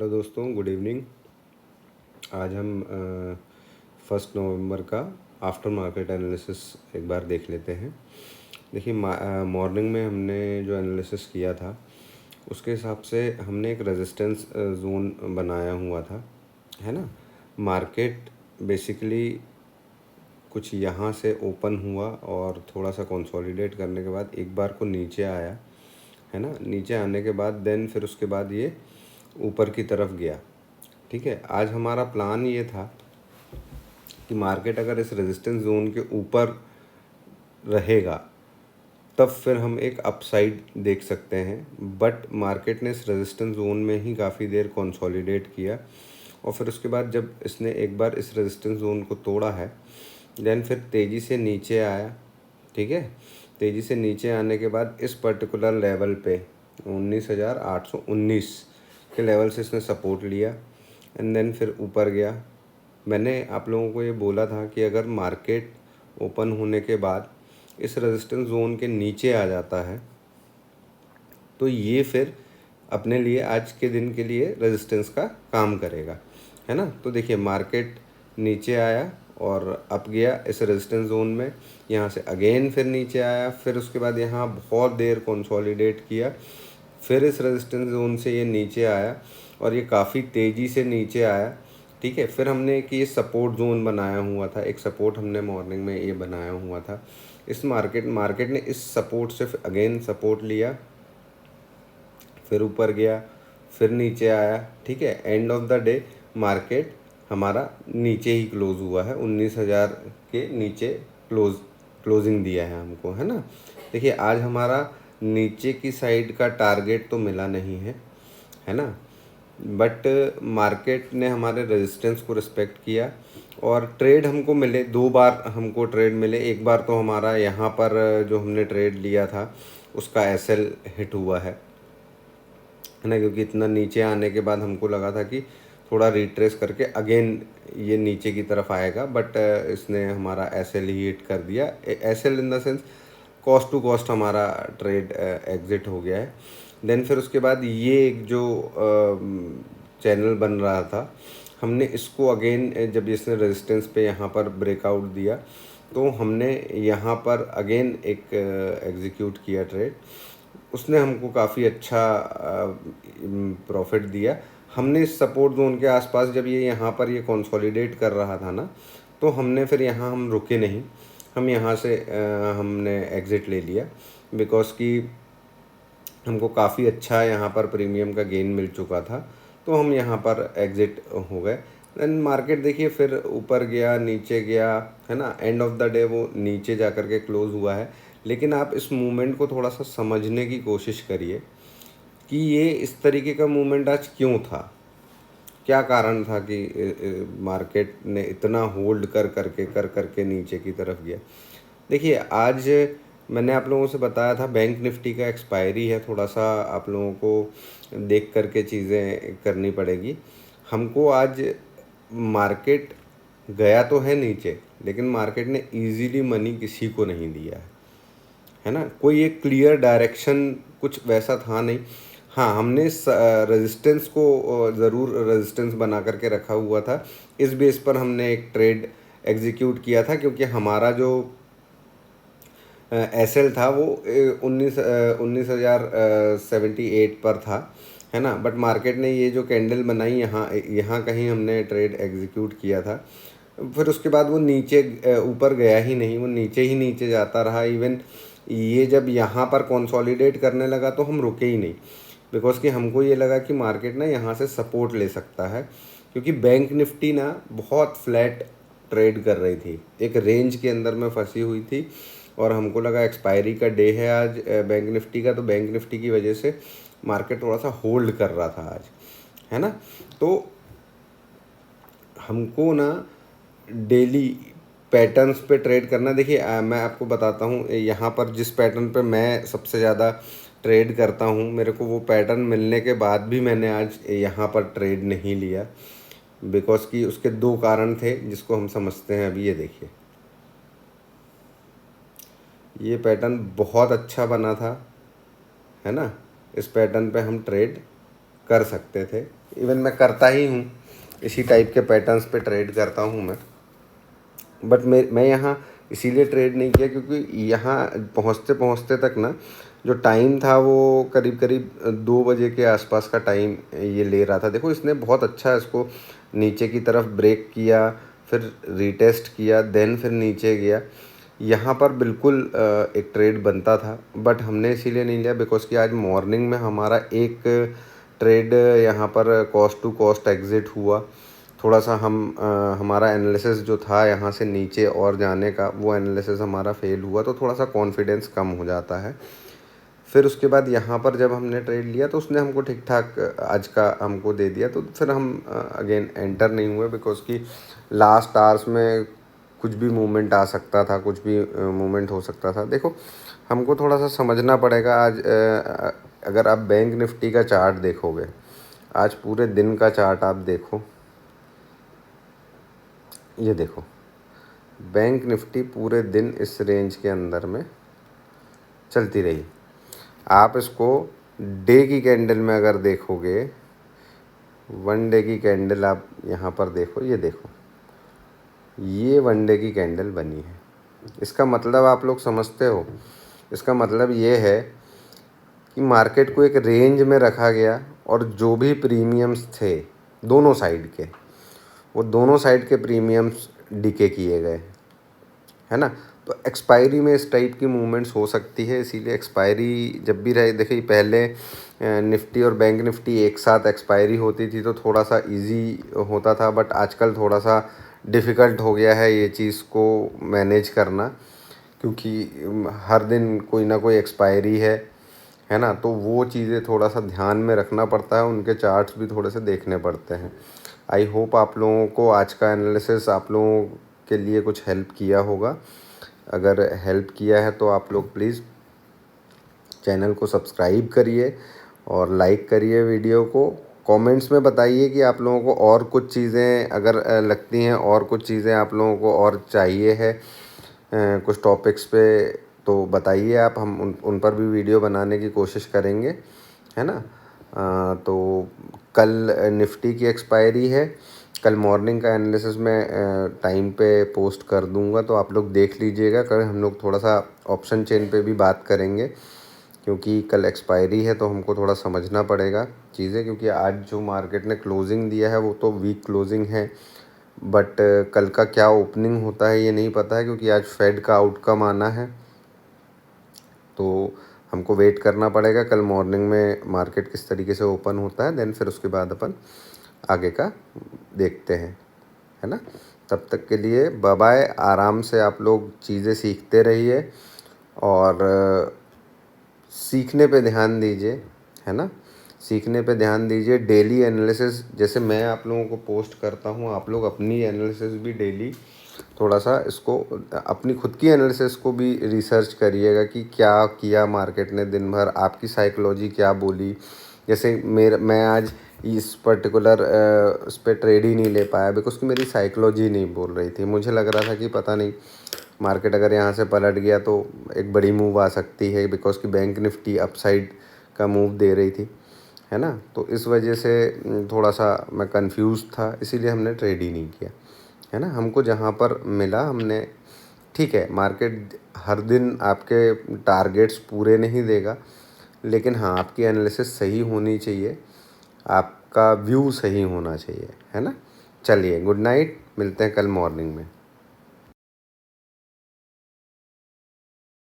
Hello दोस्तों, good evening. आज हम 1 नवंबर का आफ्टर मार्केट एनालिसिस एक बार देख लेते हैं। देखिए, मॉर्निंग में हमने जो एनालिसिस किया था उसके हिसाब से हमने एक रेजिस्टेंस जोन बनाया हुआ था, है ना। मार्केट बेसिकली कुछ यहाँ से ओपन हुआ और थोड़ा सा कंसोलिडेट करने के बाद एक बार को नीचे आया, है ना। नीचे आने के बाद देन फिर उसके बाद ये ऊपर की तरफ गया। ठीक है, आज हमारा प्लान ये था कि मार्केट अगर इस रेजिस्टेंस जोन के ऊपर रहेगा तब फिर हम एक अपसाइड देख सकते हैं। बट मार्केट ने इस रेजिस्टेंस जोन में ही काफ़ी देर कंसोलिडेट किया और फिर उसके बाद जब इसने एक बार इस रेजिस्टेंस जोन को तोड़ा है देन फिर तेज़ी से नीचे आया। ठीक है, तेज़ी से नीचे आने के बाद इस पर्टिकुलर लेवल पे 19,819 के लेवल से इसने सपोर्ट लिया एंड देन फिर ऊपर गया। मैंने आप लोगों को ये बोला था कि अगर मार्केट ओपन होने के बाद इस रेजिस्टेंस जोन के नीचे आ जाता है तो ये फिर अपने लिए आज के दिन के लिए रेजिस्टेंस का काम करेगा, है ना। तो देखिए, मार्केट नीचे आया और अप गया इस रेजिस्टेंस जोन में, यहाँ से अगेन फिर नीचे आया, फिर उसके बाद यहाँ बहुत देर कंसोलिडेट किया, फिर इस रेजिस्टेंस जोन से ये नीचे आया और ये काफ़ी तेज़ी से नीचे आया। ठीक है, फिर हमने एक ये सपोर्ट जोन बनाया हुआ था, एक सपोर्ट हमने मॉर्निंग में ये बनाया हुआ था। इस मार्केट ने इस सपोर्ट से अगेन सपोर्ट लिया, फिर ऊपर गया, फिर नीचे आया। ठीक है, end of the day market हमारा नीचे ही क्लोज़ हुआ है, 19,000 के नीचे क्लोजिंग दिया है हमको, है ना। देखिए, आज हमारा नीचे की साइड का टारगेट तो मिला नहीं है ना। बट मार्केट ने हमारे रेजिस्टेंस को रिस्पेक्ट किया और ट्रेड हमको मिले, 2 बार हमको ट्रेड मिले। एक बार तो हमारा यहाँ पर जो हमने ट्रेड लिया था उसका एसएल हिट हुआ है ना, क्योंकि इतना नीचे आने के बाद हमको लगा था कि थोड़ा रिट्रेस करके अगेन ये नीचे की तरफ आएगा, बट इसने हमारा एसएल ही हिट कर दिया। SL in the sense cost to cost हमारा ट्रेड एग्जिट हो गया है। देन फिर उसके बाद ये एक जो चैनल बन रहा था, हमने इसको अगेन जब इसने रेजिस्टेंस पे यहाँ पर ब्रेकआउट दिया तो हमने यहाँ पर अगेन एक एग्जीक्यूट किया ट्रेड। उसने हमको काफ़ी अच्छा प्रॉफिट दिया। हमने इस सपोर्ट जोन के आसपास जब ये यहाँ पर ये कंसोलिडेट कर रहा था ना, तो हमने फिर यहाँ हम रुके नहीं, हम यहाँ से हमने एग्ज़िट ले लिया बिकॉज़ कि हमको काफ़ी अच्छा यहाँ पर प्रीमियम का गेन मिल चुका था, तो हम यहाँ पर एग्ज़िट हो गए। देन मार्केट देखिए फिर ऊपर गया, नीचे गया, है ना। एंड ऑफ द डे वो नीचे जा कर के क्लोज़ हुआ है। लेकिन आप इस मूवमेंट को थोड़ा सा समझने की कोशिश करिए कि ये इस तरीके का मूवमेंट आज क्यों था, क्या कारण था कि मार्केट ने इतना होल्ड कर करके नीचे की तरफ गया। देखिए, आज मैंने आप लोगों से बताया था बैंक निफ्टी का एक्सपायरी है, थोड़ा सा आप लोगों को देख करके चीज़ें करनी पड़ेगी हमको। आज मार्केट गया तो है नीचे, लेकिन मार्केट ने इजीली मनी किसी को नहीं दिया है ना। कोई एक क्लियर डायरेक्शन कुछ वैसा था नहीं। हाँ, हमने रेजिस्टेंस को ज़रूर रेजिस्टेंस बना करके रखा हुआ था, इस बेस पर हमने एक ट्रेड एग्जीक्यूट किया था, क्योंकि हमारा जो एसएल था वो 19,078 पर था, है ना। बट मार्केट ने ये जो कैंडल बनाई यहाँ यहाँ कहीं हमने ट्रेड एग्जीक्यूट किया था। फिर उसके बाद वो नीचे ऊपर गया ही नहीं, वो नीचे ही नीचे जाता रहा। इवन ये जब यहाँ पर कंसोलिडेट करने लगा तो हम रुके ही नहीं, बिकॉज़ कि हमको ये लगा कि मार्केट ना यहाँ से सपोर्ट ले सकता है, क्योंकि बैंक निफ्टी ना बहुत फ्लैट ट्रेड कर रही थी, एक रेंज के अंदर में फंसी हुई थी। और हमको लगा एक्सपायरी का डे है आज बैंक निफ्टी का, तो बैंक निफ्टी की वजह से मार्केट थोड़ा सा होल्ड कर रहा था आज, है ना। तो हमको ना डेली पैटर्न्स पे ट्रेड करना। देखिए, मैं आपको बताता हूँ, यहाँ पर जिस पैटर्न पे मैं सबसे ज़्यादा ट्रेड करता हूँ, मेरे को वो पैटर्न मिलने के बाद भी मैंने आज यहाँ पर ट्रेड नहीं लिया, बिकॉज़ कि उसके 2 कारण थे जिसको हम समझते हैं अभी। ये देखिए, ये पैटर्न बहुत अच्छा बना था, है ना। इस पैटर्न पे हम ट्रेड कर सकते थे। इवन मैं करता ही हूँ, इसी टाइप के पैटर्न्स पे ट्रेड करता हूँ मैं। बट मैं यहाँ इसीलिए ट्रेड नहीं किया क्योंकि यहाँ पहुँचते पहुँचते तक ना जो टाइम था वो करीब करीब 2 बजे के आसपास का टाइम ये ले रहा था। देखो इसने बहुत अच्छा इसको नीचे की तरफ ब्रेक किया, फिर रीटेस्ट किया, देन फिर नीचे गया। यहाँ पर बिल्कुल एक ट्रेड बनता था, बट हमने इसीलिए नहीं लिया बिकॉज कि आज मॉर्निंग में हमारा एक ट्रेड यहाँ पर कॉस्ट टू कॉस्ट एग्ज़िट हुआ। थोड़ा सा हमारा एनालिसिस जो था यहाँ से नीचे और जाने का, वो एनालिसिस हमारा फेल हुआ, तो थोड़ा सा कॉन्फिडेंस कम हो जाता है। फिर उसके बाद यहाँ पर जब हमने ट्रेड लिया तो उसने हमको ठीक ठाक आज का हमको दे दिया, तो फिर हम अगेन एंटर नहीं हुए बिकॉज कि लास्ट आवर्स में कुछ भी मूवमेंट आ सकता था, कुछ भी मूवमेंट हो सकता था। देखो हमको थोड़ा सा समझना पड़ेगा। आज अगर आप बैंक निफ्टी का चार्ट देखोगे, आज पूरे दिन का चार्ट आप देखो, ये देखो बैंक निफ्टी पूरे दिन इस रेंज के अंदर में चलती रही। आप इसको डे की कैंडल में अगर देखोगे, 1 डे की कैंडल आप यहाँ पर देखो, ये देखो, ये 1 डे की कैंडल बनी है। इसका मतलब आप लोग समझते हो, इसका मतलब ये है कि मार्केट को एक रेंज में रखा गया और जो भी प्रीमियम्स थे दोनों साइड के, वो दोनों साइड के प्रीमियम्स डीके किए गए, है ना। तो एक्सपायरी में इस टाइप की मूवमेंट्स हो सकती है, इसीलिए एक्सपायरी जब भी रहे, देखिए पहले निफ्टी और बैंक निफ्टी एक साथ एक्सपायरी होती थी तो थोड़ा सा इजी होता था, बट आजकल थोड़ा सा डिफ़िकल्ट हो गया है ये चीज़ को मैनेज करना, क्योंकि हर दिन कोई ना कोई एक्सपायरी है ना। तो वो चीज़ें थोड़ा सा ध्यान में रखना पड़ता है, उनके चार्ट्स भी थोड़े से देखने पड़ते हैं। आई होप आप लोगों को आज का एनालिसिस आप लोगों के लिए कुछ हेल्प किया होगा। अगर हेल्प किया है तो आप लोग प्लीज़ चैनल को सब्सक्राइब करिए और लाइक करिए वीडियो को। कमेंट्स में बताइए कि आप लोगों को और कुछ चीज़ें अगर लगती हैं, और कुछ चीज़ें आप लोगों को और चाहिए है कुछ टॉपिक्स पे, तो बताइए आप, हम उन पर भी वीडियो बनाने की कोशिश करेंगे, है ना। तो कल निफ्टी की एक्सपायरी है, कल मॉर्निंग का एनालिसिस मैं टाइम पे पोस्ट कर दूंगा, तो आप लोग देख लीजिएगा। कल हम लोग थोड़ा सा ऑप्शन चेन पे भी बात करेंगे, क्योंकि कल एक्सपायरी है तो हमको थोड़ा समझना पड़ेगा चीज़ें, क्योंकि आज जो मार्केट ने क्लोजिंग दिया है वो तो वीक क्लोजिंग है, बट कल का क्या ओपनिंग होता है ये नहीं पता है, क्योंकि आज फेड का आउटकम आना है, तो हमको वेट करना पड़ेगा कल मॉर्निंग में मार्केट किस तरीके से ओपन होता है, देन फिर उसके बाद अपन आगे का देखते हैं, है ना। तब तक के लिए बाय बाय, आराम से आप लोग चीज़ें सीखते रहिए और सीखने पे ध्यान दीजिए, है ना। सीखने पे ध्यान दीजिए। डेली एनालिसिस जैसे मैं आप लोगों को पोस्ट करता हूँ, आप लोग अपनी एनालिसिस भी डेली थोड़ा सा इसको, अपनी खुद की एनालिसिस को भी रिसर्च करिएगा कि क्या किया मार्केट ने दिन भर, आपकी साइकोलॉजी क्या बोली। जैसे मैं आज इस पर्टिकुलर इस पर ट्रेड ही नहीं ले पाया बिकॉज कि मेरी साइकोलॉजी नहीं बोल रही थी। मुझे लग रहा था कि पता नहीं मार्केट अगर यहाँ से पलट गया तो एक बड़ी मूव आ सकती है, बिकॉज कि बैंक निफ्टी अपसाइड का मूव दे रही थी, है ना। तो इस वजह से थोड़ा सा मैं कंफ्यूज था, इसीलिए हमने ट्रेड ही नहीं किया, है ना। हमको जहाँ पर मिला हमने, ठीक है मार्केट हर दिन आपके टारगेट्स पूरे नहीं देगा, लेकिन हाँ आपकी एनालिसिस सही होनी चाहिए, आपका व्यू सही होना चाहिए, है ना। चलिए गुड नाइट, मिलते हैं कल मॉर्निंग में।